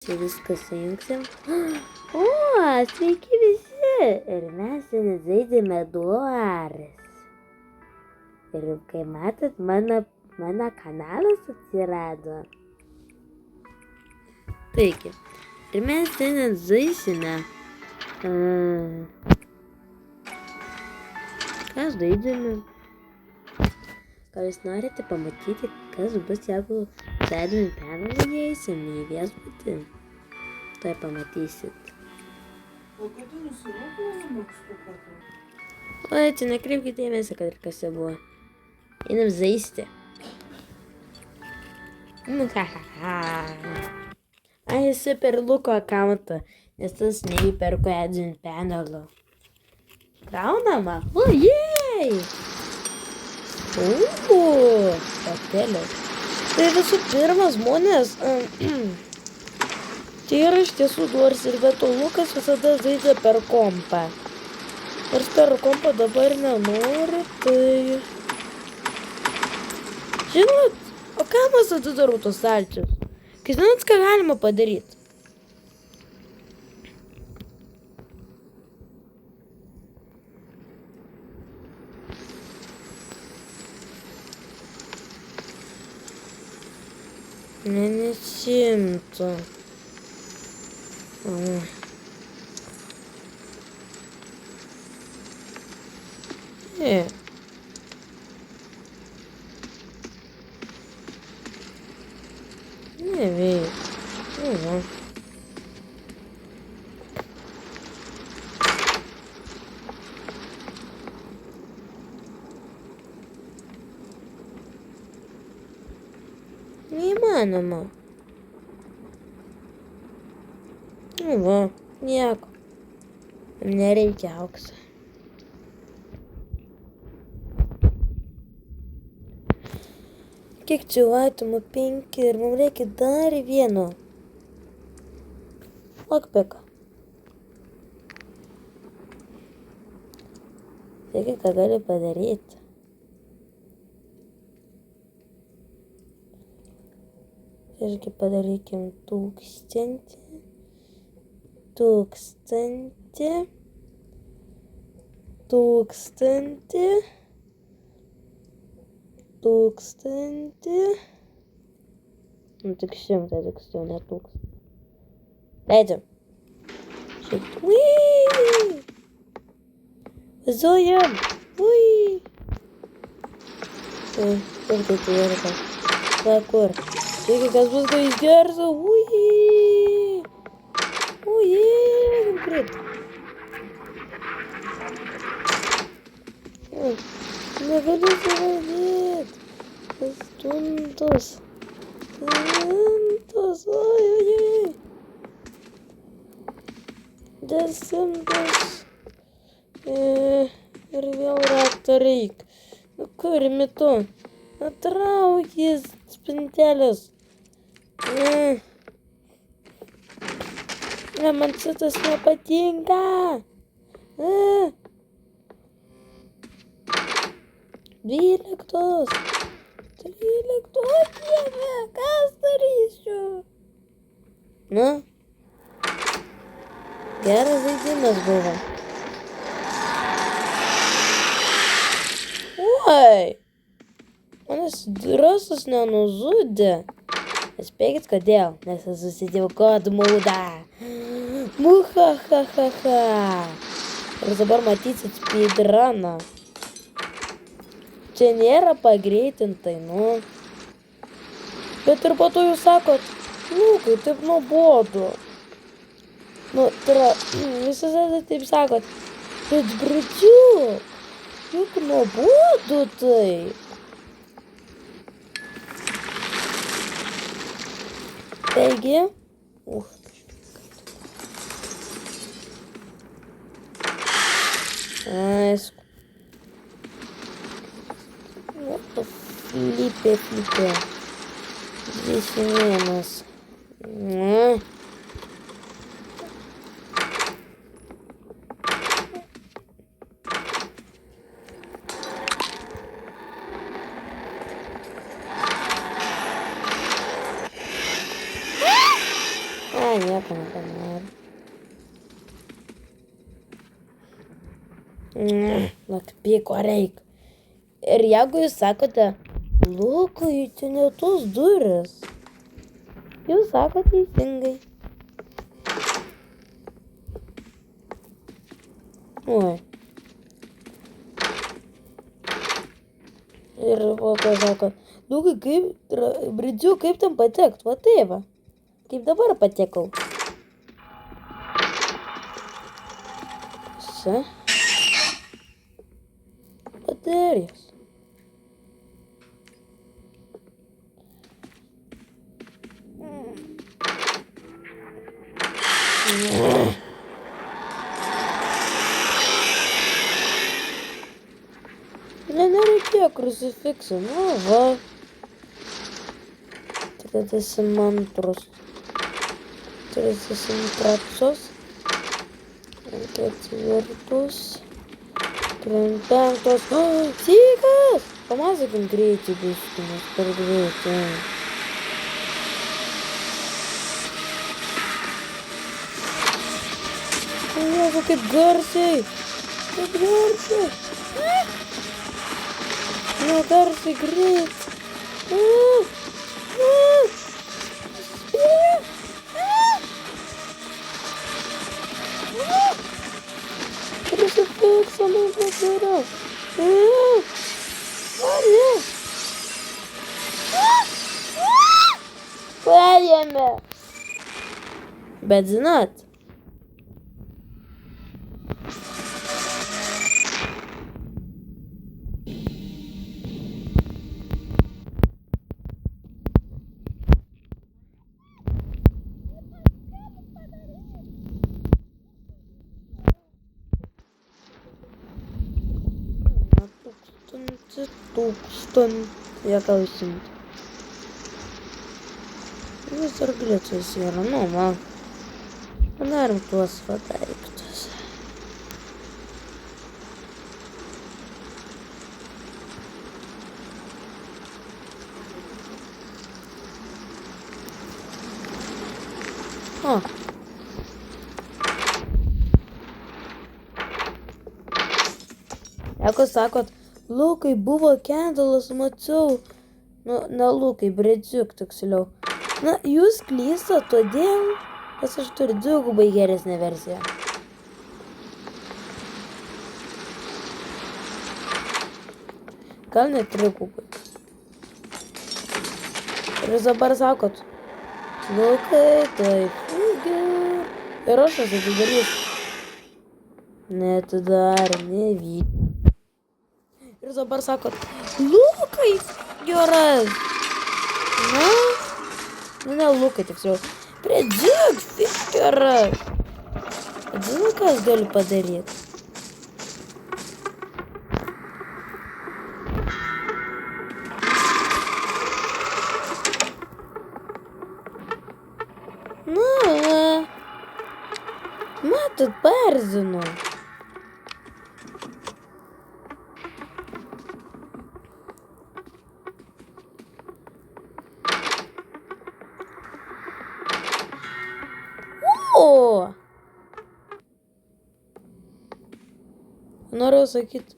Čia viską sujungsim. O, sveiki visi. Ir mes šiandien žaidžiame duoris. Ir kai matot, mano kanalas atsirado. Taigi, ir mes šiandien žaisime. Ką žaidžiame? Gal jūs norite pamatyti, kas bus, jeigu žaidžiame pervalgį eisim į viešbutį? Tai pamatysit. O kodėl nusirūpinai makstuką? Oi, čia nekreipkite dėmesio, kad ir kas čia buvo. Einam žaisti. Ai, esi per Luko akauntą, nes tas neįperko Edžin Panelo. Gaunama? O, jei! Patelės. Tai visų pirma, žmonės, tai yra iš tiesų duoris ir be to Lukas visada žaidžia per kompą. Nors per kompą dabar nenori, tai... Žinot, o kam aš atidarau tos stalčius? Kai žinot, ką galima padaryti? Nesimto. Neveikia. Neįmanoma. Va, nieko. Nereikia aukso. Kiek čia atimų 5 ir mums reikia dar vieno. Lockpicką. Taigi, ką galiu padaryti. Irgi padarykim 1000. 1000. 1000. 1000. Nu, tik 100, tiksliau, ne 1000. Leidžiam. Šiaip. Uiii! Važiuojam! Uiii! Kur tai yra? Va, kur? Taigi, kas bus, kai išgersiu? Uiii! Uiii! Kaip negaliu suvaldyti. Stuntos. Oi. 10. Ir vėl raktą reik. Nu, kur mitu? Atraukis spintelės. Ne, man šitas nepatinka. 12. 13. Dieve, kas darysiu? Nu? Geras žaidimas buvo. Oi! Manas drąsus nenužudė. Spėkit kodėl, nes aš susidėjau kodų maudą. Muhahahaha. Ir dabar matysit speedruną. Čia nėra pagreitintai, nu. Bet ir po to jūs sakot, Lukai, taip nuobodu. Nu, tai yra, jūs visada taip sakot, bet briudžiuk, juk nuobodu tai. Taigi, aišku. Flipė. 21. Ai, nieko nepadarė. Nakpy, ko reikia. Ir jeigu jūs sakote, Lukai, čia ne tos durys. Jūs sakote teisingai. Oi. Ir po to sako, Lukai, kaip, Bridžiu, kaip ten patekt? Va tai va. Kaip dabar patekau. Čia. Baterijos. Nereikėjo krucifiksų, nu va. 32. 33. 4. 35. Sykas! Pamasakim greitį biškį, nes per greitai. Jėzu, kaip garsiai! Kaip garsiai! Ne, garsiai greit! Krucifiksą man padarau! Paėmė! Bet žinot, tūkstantį, jie tau įsimti. Vis dar glitchas yra, nu, man. Padarom tuos daiktus. O. Jeigu sakot, Lukai, buvo kendalas, mačiau. Nu, ne Lukai, Bridžiuk, tiksliau. Na, jūs klystat todėl, nes aš turiu dvigubai geresnę versiją. Gal net trigubai. Ir jūs dabar sakot, Lukai, tai figūr. Ir aš esu atidarysiu. Neatidarė, nevyko. Ir dabar sakot, Lukai, geras. Na, ne Lukai, tiksliau. Bridžiuk, geras. Žinai, ką aš galiu padaryti? Na, matot, paerzinu. Norėjau sakyti,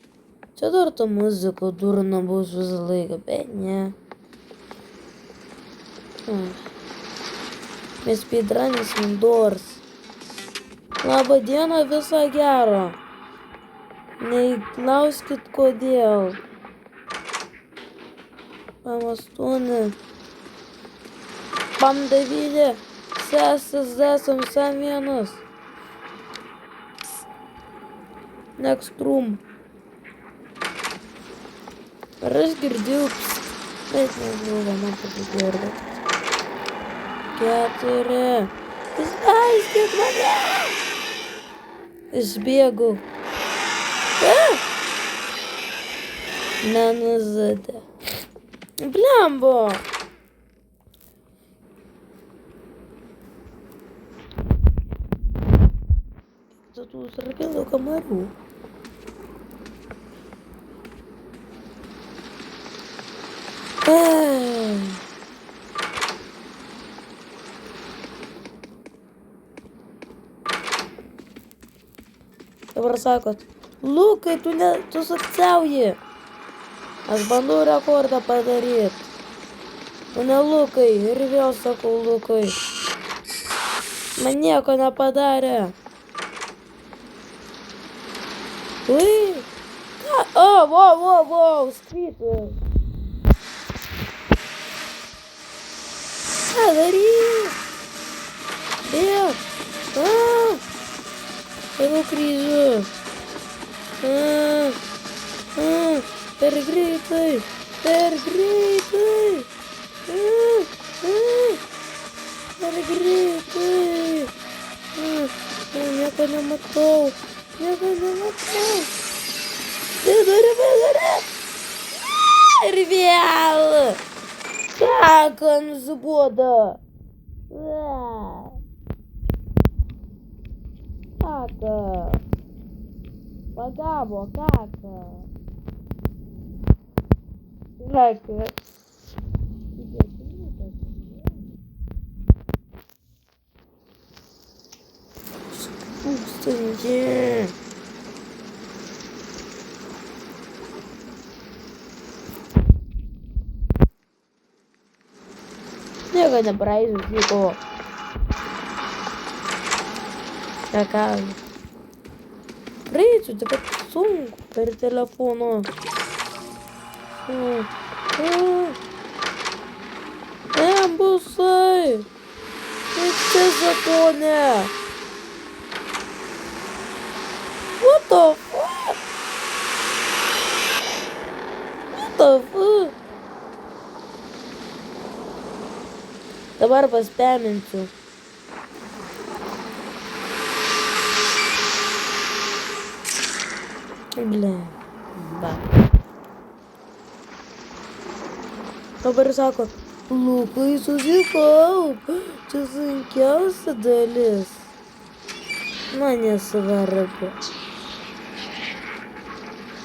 čia dar ta muzika durna bus visą laiką, bet ne. Mes speedrunners indoors. Labą dieną, viso gero. Neklauskit kodėl. Pam 8. Pam 9. Sesas 10, sam 1. Next room. Ar aš girdėjau, bet nežinau, man pasigirdo. 4. Išleiskit mane! Išbėgau. Nenuzadė. Blembo! Tų sarkėlų kamarių. Dabar sakot, Lukai, tu sukčiauji. Aš bandau rekordą padaryti. O ne Lukai. Ir vėl sakau Lukai. Man nieko nepadarė. Ui. Ką? O, wow, skrytų. Ką daryt? Bėg. Einu kryžiu. Per greitai. Per greitai. Nieko nematau. Vidurį. Ir vėl. Kaka nusibodo. Kaka. Pagavo, kaka. Kaka. Tūkstančiai. Nieko nepraeisiu, vyko. Ką? Praeisiu, tik kad sunku per telefoną. Ambusai. Čia zakonė. What the fuck? Dabar paspeminsiu. Blemba. Dabar sako, Lukai, susikaup. Čia sunkiausia dalis. Man nesvarbu.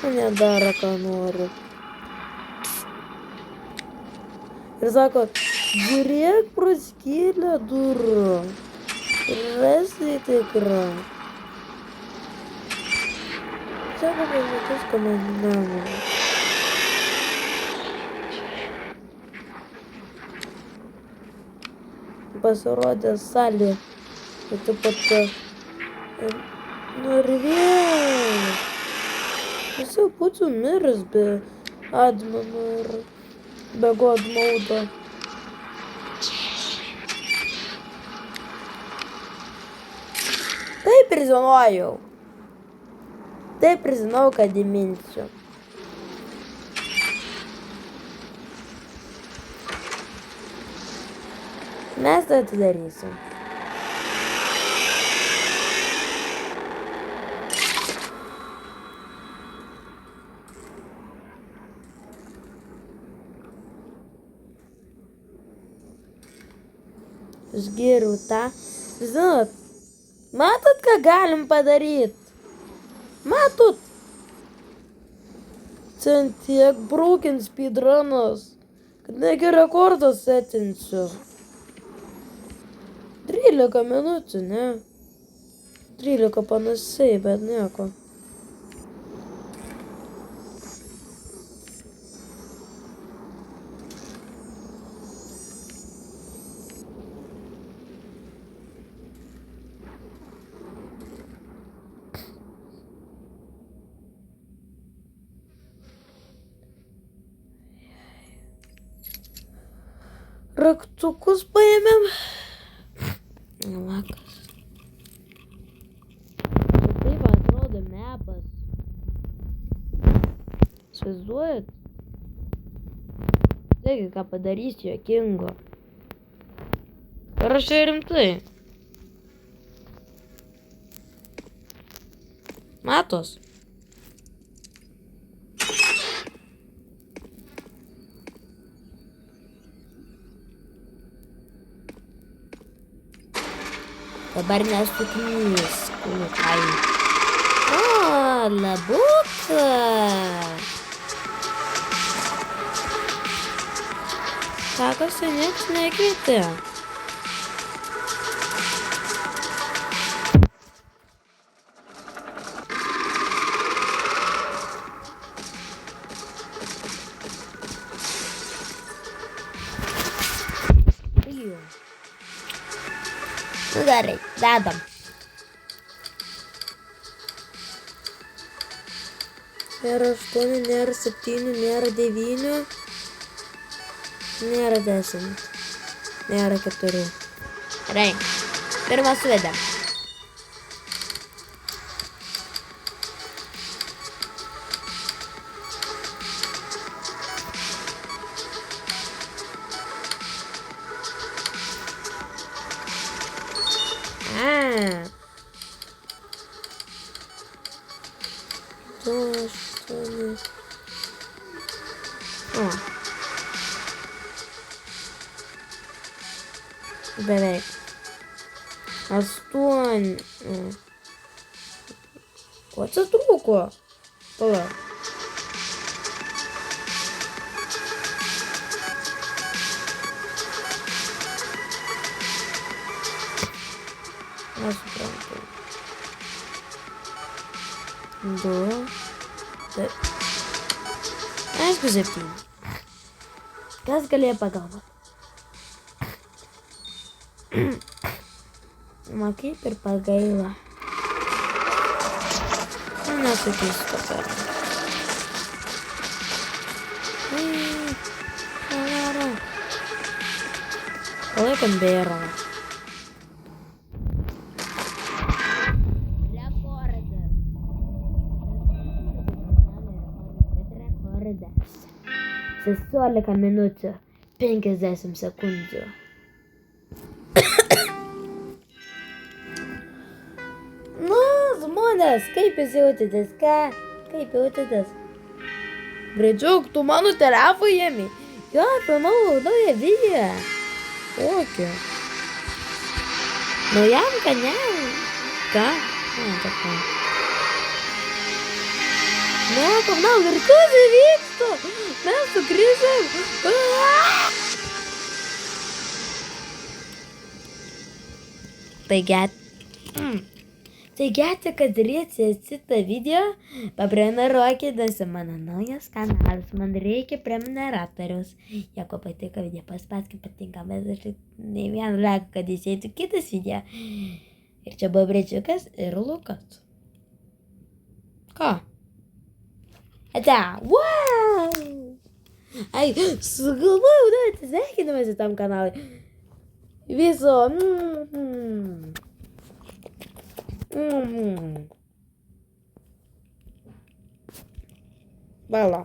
Mane daro, ką noriu. Ir sako, žiūrėk pro skylę durų. Ir esi tikra. Sako, kad matus komandinavimo. Pasirodė salė. Ir taip pat... Nu ir vėl. Visi būtų miris be admino ir be godmaudo. Taip ir žinojau. Taip ir žinau, kad įminsiu. Mes tai atidarysim. Aš geriau tą. Žinot, matot, ką galim padaryt? Matot? Čia tiek broken speedrunas, kad negi rekordą setinsiu. 13 minučių, ne? 13 panašiai, bet nieko. Raktukus paėmėm. Lakas. Taip atrodo mepas. Įsivaizduojat? Taigi, ką padarysiu juokingo. Ir aš čia rimtai. Matos? Dabar nesuklysk, Lukai. O, labuka. Sakosi, nieks nekvietė. Nu gerai, dedam. Nėra 8, nėra 7, nėra 9, nėra 10, nėra 4. Gerai, pirmą suvedėm. Du, 8. O. Beveik. 8. Ko čia trūko? Palauk. Nesuprantu. 2. Taip. Aišku, 7. Kas galėjo pagalvoti? Man kaip ir pagaila. Nu, nesakysiu to per. Palaikom bėrą. Rekordas. 16 minučių 50 sekundžių. Nu, žmonės, kaip jūs jautėtės, ką? Kaip jautėtės? Greičiau, tu mano telefą ėmė. Jo, filmavau naują video. Kokį? Naujam kanalui. Ką? Ką? Nieko, ir kas įvyksta? Mes sugrįžom. Taigi, kad žiūrėsi šitą video, paprenumeruokite mano naujas kanalas. Man reikia prenumeratoriaus. Jeigu patiko video, paspauskite patinka, bet aš nei vieną laiką, kad išeitų kitas video. Ir čia buvo Brečiukas ir Lukas. Ką? Ate, wow! Ai, sugalvojau, atsisveikinimas į tam kanalui. Viso. Bala.